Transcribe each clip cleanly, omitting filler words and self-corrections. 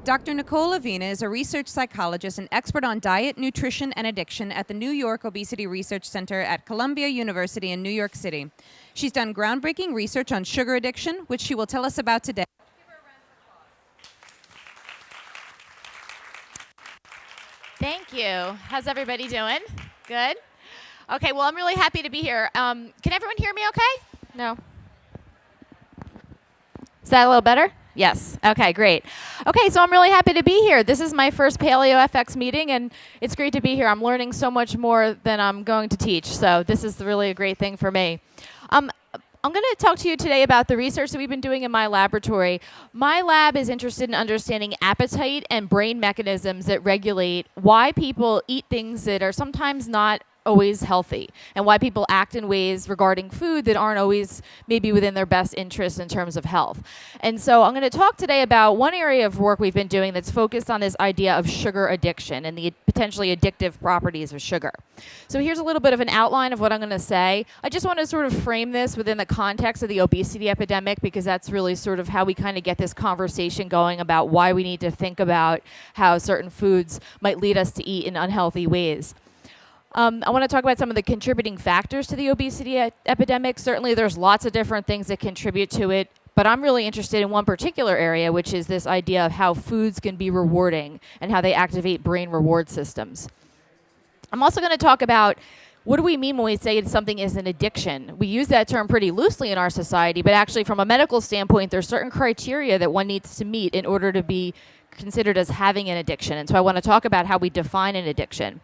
Dr. Nicole Avena is a research psychologist and expert on diet, nutrition, and addiction at the New York Obesity Research Center at Columbia University in New York City. She's done groundbreaking research on sugar addiction, which she will tell us about today. Thank you. How's everybody doing? Good? Okay, well, I'm really happy to be here. Can everyone hear me okay? No? Is that a little better? Yes. Okay, great. Okay, so I'm really happy to be here. This is my first Paleo FX meeting, and it's great to be here. I'm learning so much more than I'm going to teach, so this is really a great thing for me. I'm going to talk to you today about the research that we've been doing in my laboratory. My lab is interested in understanding appetite and brain mechanisms that regulate why people eat things that are sometimes not always healthy, and why people act in ways regarding food that aren't always maybe within their best interest in terms of health. And so I'm going to talk today about one area of work we've been doing that's focused on this idea of sugar addiction and the potentially addictive properties of sugar. So here's a little bit of an outline of what I'm going to say. I just want to sort of frame this within the context of the obesity epidemic, because that's really sort of how we kind of get this conversation going about why we need to think about how certain foods might lead us to eat in unhealthy ways. I want to talk about some of the contributing factors to the obesity epidemic. Certainly there's lots of different things that contribute to it, but I'm really interested in one particular area, which is this idea of how foods can be rewarding and how they activate brain reward systems. I'm also going to talk about what do we mean when we say something is an addiction. We use that term pretty loosely in our society, but actually from a medical standpoint, there's certain criteria that one needs to meet in order to be considered as having an addiction. And so I want to talk about how we define an addiction.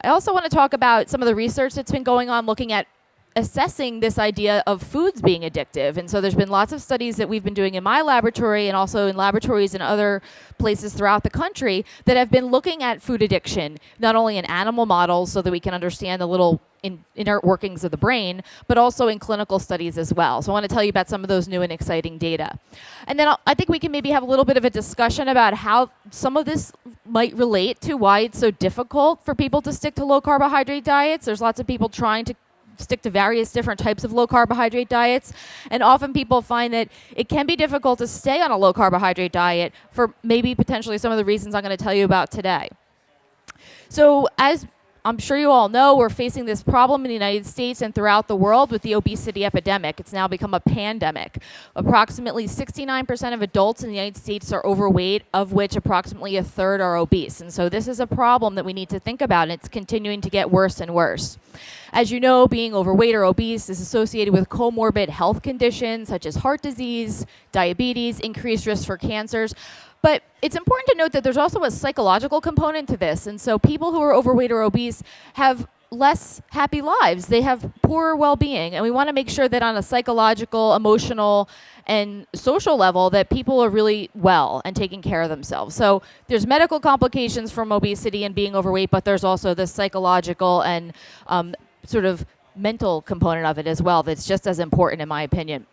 I also want to talk about some of the research that's been going on looking at assessing this idea of foods being addictive. And so there's been lots of studies that we've been doing in my laboratory and also in laboratories in other places throughout the country that have been looking at food addiction, not only in animal models so that we can understand the little inert workings of the brain, but also in clinical studies as well. So I want to tell you about some of those new and exciting data. And then I think we can maybe have a little bit of a discussion about how some of this might relate to why it's so difficult for people to stick to low carbohydrate diets. There's lots of people trying to stick to various different types of low carbohydrate diets, and often people find that it can be difficult to stay on a low carbohydrate diet for maybe potentially some of the reasons I'm going to tell you about today. So as I'm sure you all know, we're facing this problem in the United States and throughout the world with the obesity epidemic. It's now become a pandemic. Approximately 69% of adults in the United States are overweight, of which approximately a third are obese. And so this is a problem that we need to think about, and it's continuing to get worse and worse. As you know, being overweight or obese is associated with comorbid health conditions such as heart disease, diabetes, increased risk for cancers. But it's important to note that there's also a psychological component to this. And so people who are overweight or obese have less happy lives. They have poorer well-being. And we want to make sure that on a psychological, emotional, and social level that people are really well and taking care of themselves. So there's medical complications from obesity and being overweight, but there's also the psychological and sort of mental component of it as well that's just as important in my opinion.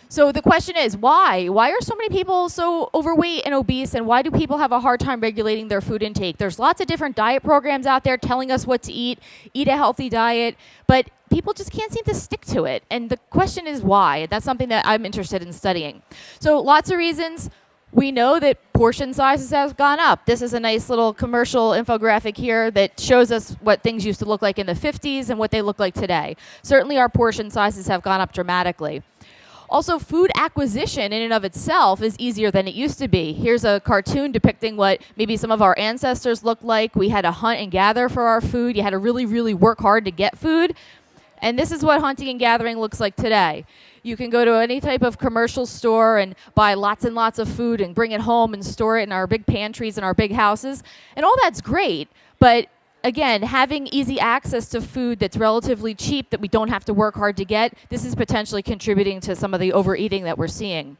So the question is, why? Why are so many people so overweight and obese, and why do people have a hard time regulating their food intake? There's lots of different diet programs out there telling us what to eat a healthy diet, but people just can't seem to stick to it. And the question is why? That's something that I'm interested in studying. So lots of reasons. We know that portion sizes have gone up. This is a nice little commercial infographic here that shows us what things used to look like in the 50s and what they look like today. Certainly our portion sizes have gone up dramatically. Also, food acquisition in and of itself is easier than it used to be. Here's a cartoon depicting what maybe some of our ancestors looked like. We had to hunt and gather for our food. You had to really, really work hard to get food. And this is what hunting and gathering looks like today. You can go to any type of commercial store and buy lots and lots of food and bring it home and store it in our big pantries and our big houses. And all that's great, but again, having easy access to food that's relatively cheap that we don't have to work hard to get, this is potentially contributing to some of the overeating that we're seeing.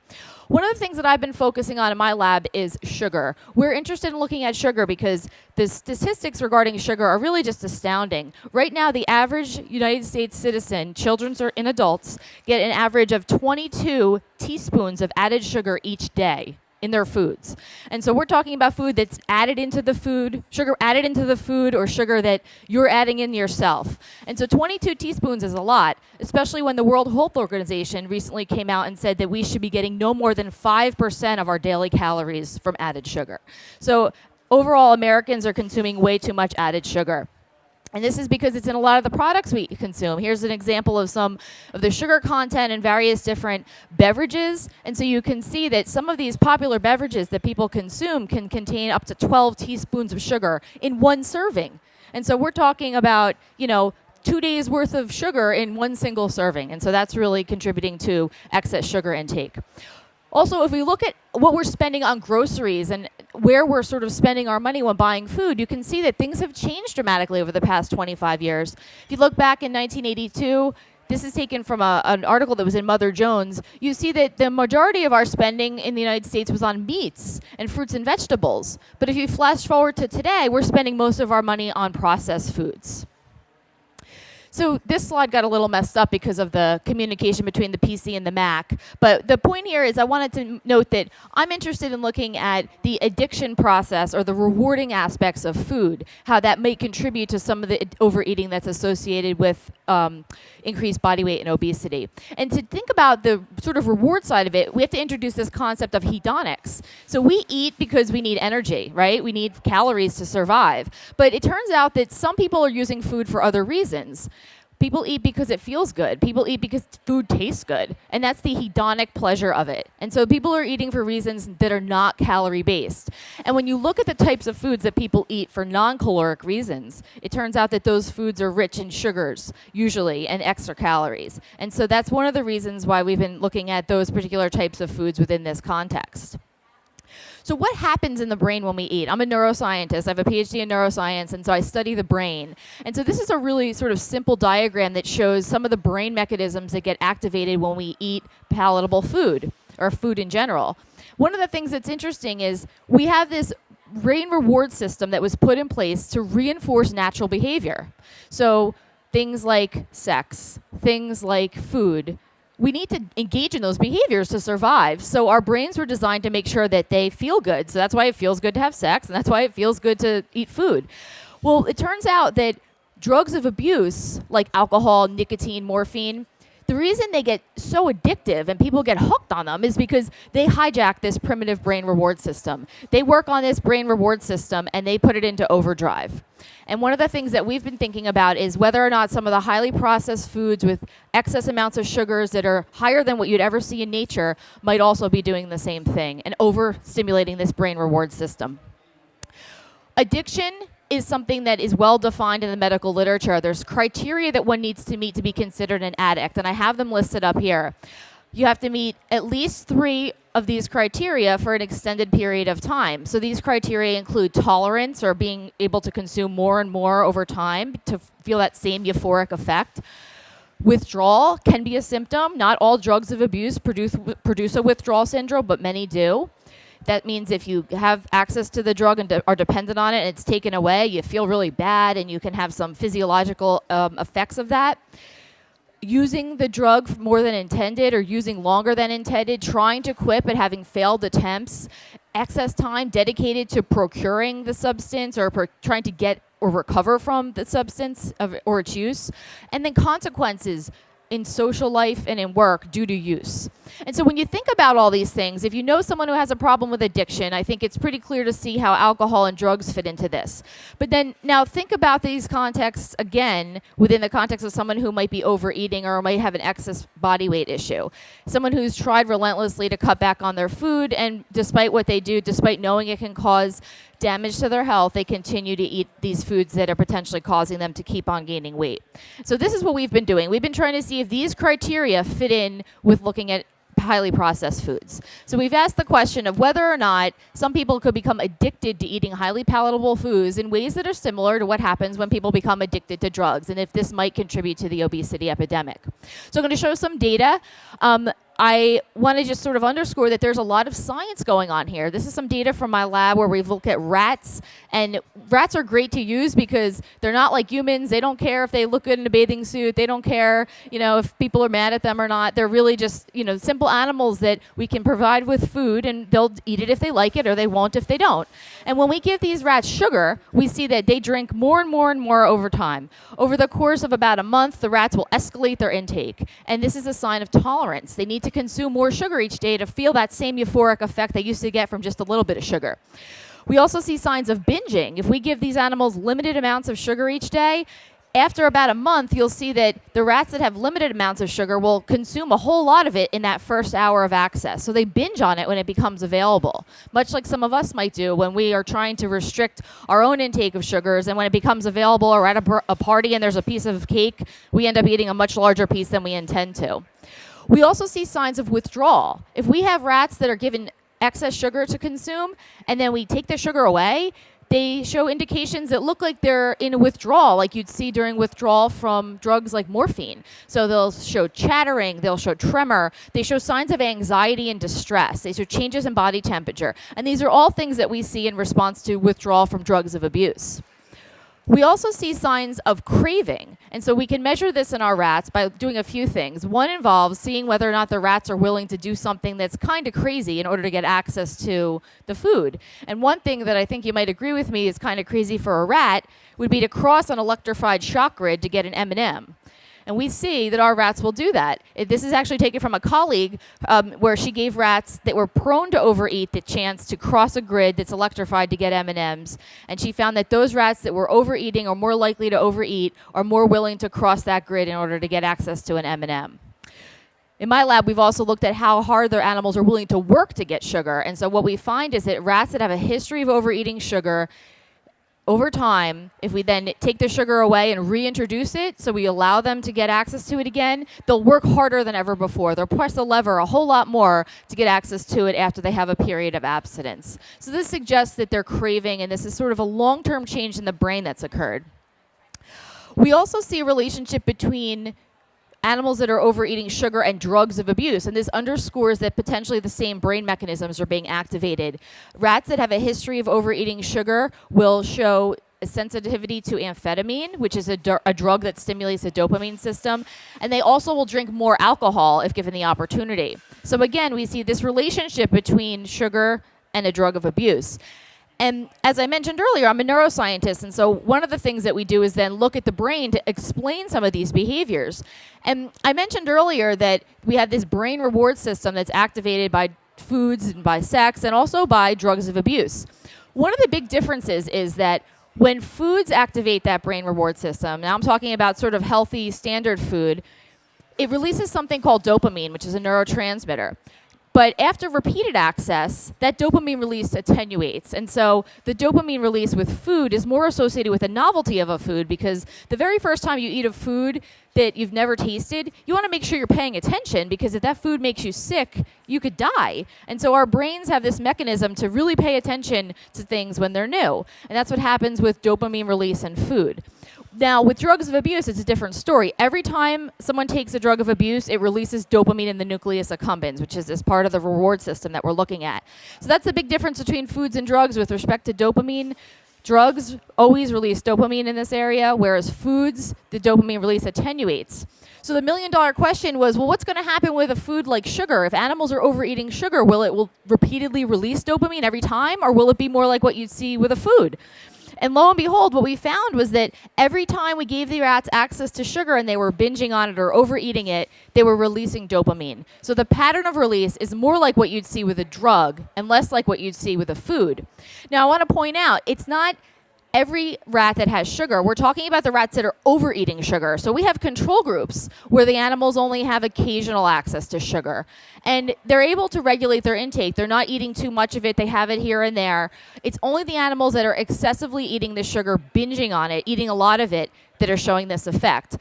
One of the things that I've been focusing on in my lab is sugar. We're interested in looking at sugar because the statistics regarding sugar are really just astounding. Right now, the average United States citizen, children and adults, get an average of 22 teaspoons of added sugar each day. in their foods. And so we're talking about food that's added into the food, sugar added into the food, or sugar that you're adding in yourself. And so 22 teaspoons is a lot, especially when the World Health Organization recently came out and said that we should be getting no more than 5% of our daily calories from added sugar. So overall, Americans are consuming way too much added sugar. And this is because it's in a lot of the products we consume. Here's an example of some of the sugar content in various different beverages. And so you can see that some of these popular beverages that people consume can contain up to 12 teaspoons of sugar in one serving. And so we're talking about, 2 days worth of sugar in one single serving. And so that's really contributing to excess sugar intake. Also, if we look at what we're spending on groceries and where we're sort of spending our money when buying food, you can see that things have changed dramatically over the past 25 years. If you look back in 1982, this is taken from an article that was in Mother Jones, you see that the majority of our spending in the United States was on meats and fruits and vegetables. But if you flash forward to today, we're spending most of our money on processed foods. So this slide got a little messed up because of the communication between the PC and the Mac. But the point here is I wanted to note that I'm interested in looking at the addiction process or the rewarding aspects of food, how that may contribute to some of the overeating that's associated with increased body weight and obesity. And to think about the sort of reward side of it, we have to introduce this concept of hedonics. So we eat because we need energy, right? We need calories to survive. But it turns out that some people are using food for other reasons. People eat because it feels good. People eat because food tastes good. And that's the hedonic pleasure of it. And so people are eating for reasons that are not calorie-based. And when you look at the types of foods that people eat for non-caloric reasons, it turns out that those foods are rich in sugars, usually, and extra calories. And so that's one of the reasons why we've been looking at those particular types of foods within this context. So what happens in the brain when we eat? I'm a neuroscientist. I have a PhD in neuroscience, and so I study the brain. And so this is a really sort of simple diagram that shows some of the brain mechanisms that get activated when we eat palatable food, or food in general. One of the things that's interesting is we have this brain reward system that was put in place to reinforce natural behavior. So things like sex, things like food, we need to engage in those behaviors to survive. So our brains were designed to make sure that they feel good. So that's why it feels good to have sex, and that's why it feels good to eat food. Well, it turns out that drugs of abuse, like alcohol, nicotine, morphine, the reason they get so addictive and people get hooked on them is because they hijack this primitive brain reward system. They work on this brain reward system and they put it into overdrive. And one of the things that we've been thinking about is whether or not some of the highly processed foods with excess amounts of sugars that are higher than what you'd ever see in nature might also be doing the same thing and overstimulating this brain reward system. Addiction is something that is well defined in the medical literature. There's criteria that one needs to meet to be considered an addict, and I have them listed up here. You have to meet at least 3 of these criteria for an extended period of time. So these criteria include tolerance, or being able to consume more and more over time to feel that same euphoric effect. Withdrawal can be a symptom. Not all drugs of abuse produce a withdrawal syndrome, but many do. That means if you have access to the drug and are dependent on it and it's taken away, you feel really bad and you can have some physiological effects of that. Using the drug more than intended or using longer than intended, trying to quit but having failed attempts, excess time dedicated to procuring the substance or trying to get or recover from the substance or its use, and then consequences in social life and in work due to use. And so when you think about all these things, if you know someone who has a problem with addiction, I think it's pretty clear to see how alcohol and drugs fit into this. But then now think about these contexts again within the context of someone who might be overeating or might have an excess body weight issue. Someone who's tried relentlessly to cut back on their food, and despite what they do, despite knowing it can cause damage to their health, they continue to eat these foods that are potentially causing them to keep on gaining weight. So this is what we've been doing. We've been trying to see if these criteria fit in with looking at highly processed foods. So we've asked the question of whether or not some people could become addicted to eating highly palatable foods in ways that are similar to what happens when people become addicted to drugs, and if this might contribute to the obesity epidemic. So I'm going to show some data. I want to just sort of underscore that there's a lot of science going on here. This is some data from my lab where we've looked at rats, and rats are great to use because they're not like humans. They don't care if they look good in a bathing suit. They don't care, if people are mad at them or not. They're really just, simple animals that we can provide with food, and they'll eat it if they like it, or they won't if they don't. And when we give these rats sugar, we see that they drink more and more and more over time. Over the course of about a month, the rats will escalate their intake, and this is a sign of tolerance. They need to consume more sugar each day to feel that same euphoric effect they used to get from just a little bit of sugar. We also see signs of binging. If we give these animals limited amounts of sugar each day, after about a month, you'll see that the rats that have limited amounts of sugar will consume a whole lot of it in that first hour of access. So they binge on it when it becomes available, much like some of us might do when we are trying to restrict our own intake of sugars. And when it becomes available, or at a party and there's a piece of cake, we end up eating a much larger piece than we intend to. We also see signs of withdrawal. If we have rats that are given excess sugar to consume, and then we take the sugar away, they show indications that look like they're in a withdrawal, like you'd see during withdrawal from drugs like morphine. So they'll show chattering, they'll show tremor, they show signs of anxiety and distress, they show changes in body temperature. And these are all things that we see in response to withdrawal from drugs of abuse. We also see signs of craving, and so we can measure this in our rats by doing a few things. One involves seeing whether or not the rats are willing to do something that's kind of crazy in order to get access to the food. And one thing that I think you might agree with me is kind of crazy for a rat would be to cross an electrified shock grid to get an M&M. And we see that our rats will do that. This is actually taken from a colleague where she gave rats that were prone to overeat the chance to cross a grid that's electrified to get M&Ms. And she found that those rats that were overeating or more likely to overeat are more willing to cross that grid in order to get access to an M&M. In my lab, we've also looked at how hard their animals are willing to work to get sugar. And so what we find is that rats that have a history of overeating sugar, over time, if we then take the sugar away and reintroduce it, so we allow them to get access to it again, they'll work harder than ever before. They'll press the lever a whole lot more to get access to it after they have a period of abstinence. So this suggests that they're craving, and this is sort of a long-term change in the brain that's occurred. We also see a relationship between animals that are overeating sugar and drugs of abuse, and this underscores that potentially the same brain mechanisms are being activated. Rats that have a history of overeating sugar will show a sensitivity to amphetamine, which is a drug that stimulates the dopamine system, and they also will drink more alcohol if given the opportunity. So again, we see this relationship between sugar and a drug of abuse. And as I mentioned earlier, I'm a neuroscientist, and so one of the things that we do is then look at the brain to explain some of these behaviors. And I mentioned earlier that we have this brain reward system that's activated by foods and by sex and also by drugs of abuse. One of the big differences is that when foods activate that brain reward system, now I'm talking about sort of healthy standard food, it releases something called dopamine, which is a neurotransmitter. But after repeated access, that dopamine release attenuates. And so the dopamine release with food is more associated with the novelty of a food, because the very first time you eat a food that you've never tasted, you want to make sure you're paying attention, because if that food makes you sick, you could die. And so our brains have this mechanism to really pay attention to things when they're new. And that's what happens with dopamine release in food. Now, with drugs of abuse, it's a different story. Every time someone takes a drug of abuse, it releases dopamine in the nucleus accumbens, which is this part of the reward system that we're looking at. So that's the big difference between foods and drugs with respect to dopamine. Drugs always release dopamine in this area, whereas foods, the dopamine release attenuates. So the million-dollar question was, well, what's going to happen with a food like sugar? If animals are overeating sugar, will repeatedly release dopamine every time, or will it be more like what you'd see with a food? And lo and behold, what we found was that every time we gave the rats access to sugar and they were binging on it or overeating it, they were releasing dopamine. So the pattern of release is more like what you'd see with a drug and less like what you'd see with a food. Now, I want to point out, it's not every rat that has sugar. We're talking about the rats that are overeating sugar. So we have control groups where the animals only have occasional access to sugar. And they're able to regulate their intake. They're not eating too much of it. They have it here and there. It's only the animals that are excessively eating the sugar, binging on it, eating a lot of it, that are showing this effect.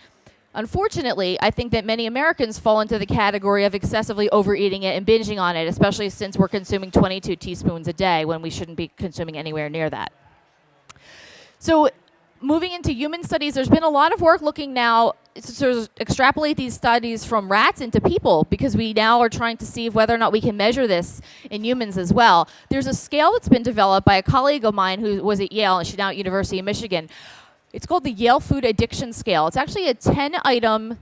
Unfortunately, I think that many Americans fall into the category of excessively overeating it and binging on it, especially since we're consuming 22 teaspoons a day when we shouldn't be consuming anywhere near that. So moving into human studies, there's been a lot of work looking now to sort of extrapolate these studies from rats into people, because we now are trying to see whether or not we can measure this in humans as well. There's a scale that's been developed by a colleague of mine who was at Yale, and she's now at University of Michigan. It's called the Yale Food Addiction Scale. It's actually a 10-item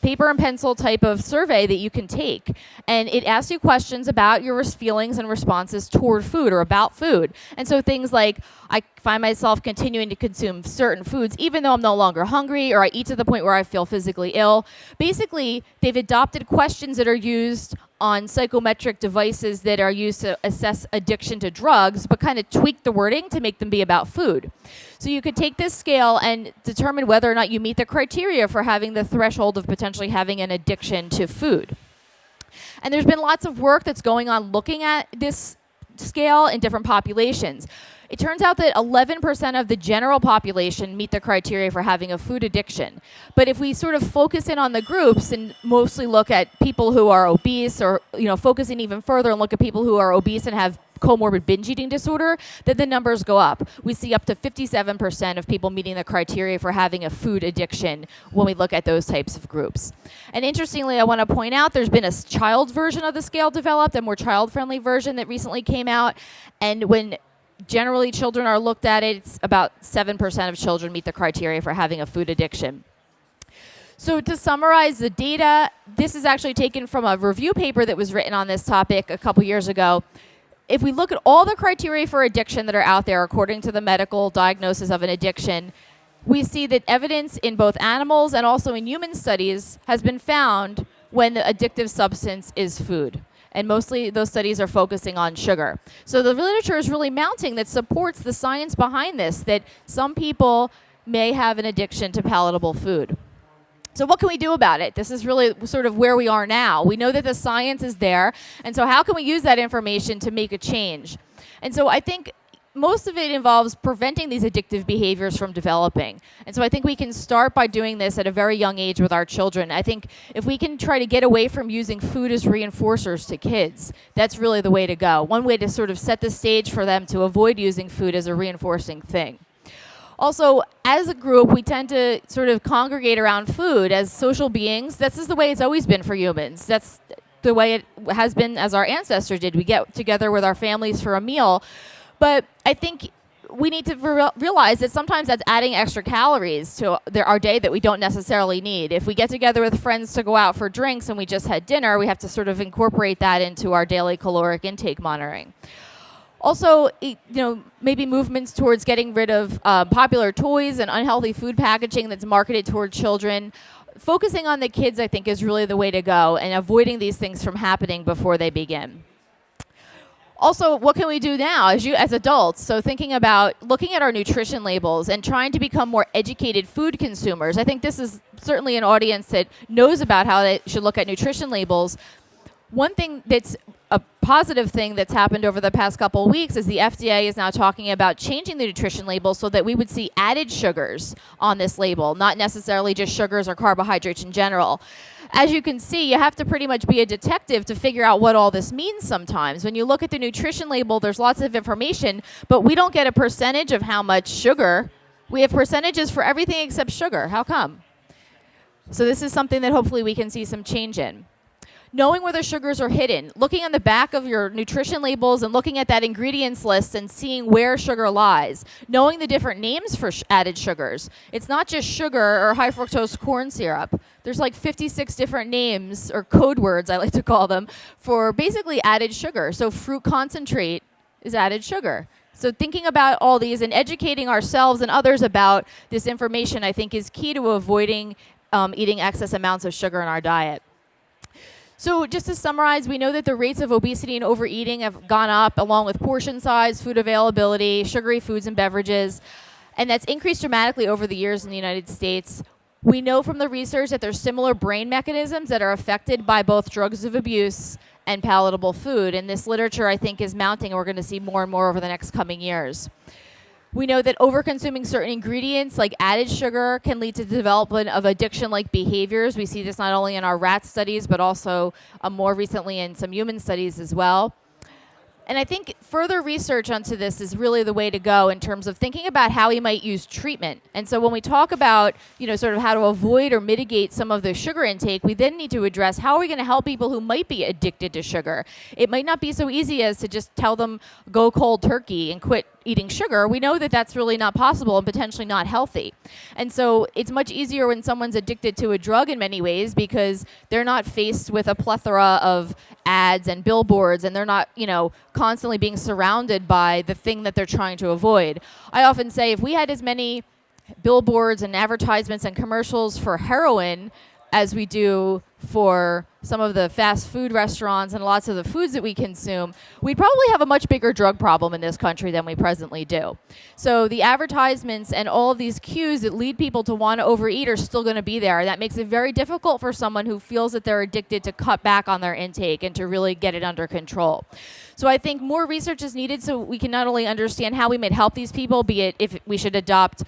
paper and pencil type of survey that you can take. And it asks you questions about your feelings and responses toward food or about food. And so things like, I find myself continuing to consume certain foods even though I'm no longer hungry, or I eat to the point where I feel physically ill. Basically, they've adopted questions that are used on psychometric devices that are used to assess addiction to drugs, but kind of tweak the wording to make them be about food. So you could take this scale and determine whether or not you meet the criteria for having the threshold of potentially having an addiction to food. And there's been lots of work that's going on looking at this scale in different populations. It turns out that 11% of the general population meet the criteria for having a food addiction. But if we sort of focus in on the groups and mostly look at people who are obese, or focusing even further and look at people who are obese and have comorbid binge eating disorder, then the numbers go up. We see up to 57% of people meeting the criteria for having a food addiction when we look at those types of groups. And interestingly, I want to point out there's been a child version of the scale developed, a more child-friendly version that recently came out. And when generally children are looked at, it's about 7% of children meet the criteria for having a food addiction. So to summarize the data, this is actually taken from a review paper that was written on this topic a couple years ago. If we look at all the criteria for addiction that are out there according to the medical diagnosis of an addiction, we see that evidence in both animals and also in human studies has been found when the addictive substance is food. And mostly those studies are focusing on sugar. So the literature is really mounting that supports the science behind this, that some people may have an addiction to palatable food. So what can we do about it? This is really sort of where we are now. We know that the science is there, and so how can we use that information to make a change? And so I think most of it involves preventing these addictive behaviors from developing. And so I think we can start by doing this at a very young age with our children. I think if we can try to get away from using food as reinforcers to kids, that's really the way to go. One way to sort of set the stage for them to avoid using food as a reinforcing thing. Also, as a group, we tend to sort of congregate around food as social beings. This is the way it's always been for humans. That's the way it has been as our ancestors did. We get together with our families for a meal. But I think we need to realize that sometimes that's adding extra calories to our day that we don't necessarily need. If we get together with friends to go out for drinks and we just had dinner, we have to sort of incorporate that into our daily caloric intake monitoring. Also, maybe movements towards getting rid of popular toys and unhealthy food packaging that's marketed toward children. Focusing on the kids, I think, is really the way to go, and avoiding these things from happening before they begin. Also, what can we do now as adults? So thinking about looking at our nutrition labels and trying to become more educated food consumers. I think this is certainly an audience that knows about how they should look at nutrition labels. One thing that's a positive thing that's happened over the past couple of weeks is the FDA is now talking about changing the nutrition label so that we would see added sugars on this label, not necessarily just sugars or carbohydrates in general. As you can see, you have to pretty much be a detective to figure out what all this means sometimes. When you look at the nutrition label, there's lots of information, but we don't get a percentage of how much sugar. We have percentages for everything except sugar. How come? So this is something that hopefully we can see some change in. Knowing where the sugars are hidden, looking on the back of your nutrition labels and looking at that ingredients list and seeing where sugar lies. Knowing the different names for added sugars. It's not just sugar or high fructose corn syrup. There's like 56 different names, or code words I like to call them, for basically added sugar. So fruit concentrate is added sugar. So thinking about all these and educating ourselves and others about this information, I think, is key to avoiding eating excess amounts of sugar in our diet. So just to summarize, we know that the rates of obesity and overeating have gone up along with portion size, food availability, sugary foods and beverages, and that's increased dramatically over the years in the United States. We know from the research that there's similar brain mechanisms that are affected by both drugs of abuse and palatable food, and this literature, I think, is mounting, and we're going to see more and more over the next coming years. We know that overconsuming certain ingredients like added sugar can lead to the development of addiction-like behaviors. We see this not only in our rat studies, but also more recently in some human studies as well. And I think further research onto this is really the way to go in terms of thinking about how we might use treatment. And so when we talk about, sort of how to avoid or mitigate some of the sugar intake, we then need to address how are we going to help people who might be addicted to sugar. It might not be so easy as to just tell them go cold turkey and quit eating sugar. We know that that's really not possible and potentially not healthy. And so it's much easier when someone's addicted to a drug in many ways because they're not faced with a plethora of ads and billboards, and they're not, constantly being surrounded by the thing that they're trying to avoid. I often say if we had as many billboards and advertisements and commercials for heroin as we do for some of the fast food restaurants and lots of the foods that we consume, we'd probably have a much bigger drug problem in this country than we presently do. So the advertisements and all of these cues that lead people to want to overeat are still going to be there. That makes it very difficult for someone who feels that they're addicted to cut back on their intake and to really get it under control. So I think more research is needed so we can not only understand how we might help these people, be it if we should adopt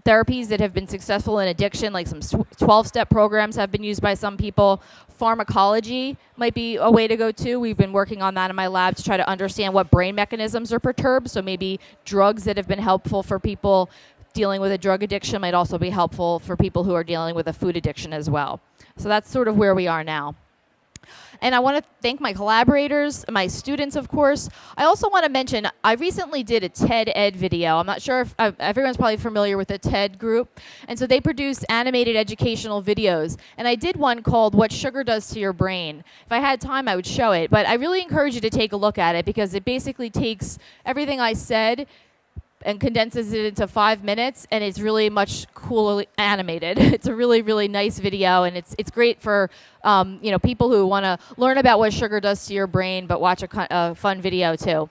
therapies that have been successful in addiction, like some 12-step programs have been used by some people. Pharmacology might be a way to go too. We've been working on that in my lab to try to understand what brain mechanisms are perturbed. So maybe drugs that have been helpful for people dealing with a drug addiction might also be helpful for people who are dealing with a food addiction as well. So that's sort of where we are now. And I want to thank my collaborators, my students, of course. I also want to mention, I recently did a TED Ed video. I'm not sure if everyone's probably familiar with the TED group. And so they produce animated educational videos. And I did one called What Sugar Does to Your Brain. If I had time, I would show it. But I really encourage you to take a look at it because it basically takes everything I said and condenses it into 5 minutes, and it's really much coolly animated. It's a really, really nice video, and it's great for people who want to learn about what sugar does to your brain, but watch a fun video too.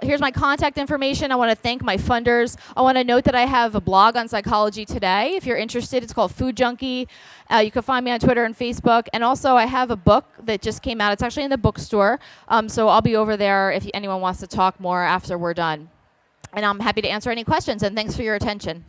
Here's my contact information. I want to thank my funders. I want to note that I have a blog on Psychology Today. If you're interested, it's called Food Junkie. You can find me on Twitter and Facebook. And also, I have a book that just came out. It's actually in the bookstore, so I'll be over there if anyone wants to talk more after we're done. And I'm happy to answer any questions, and thanks for your attention.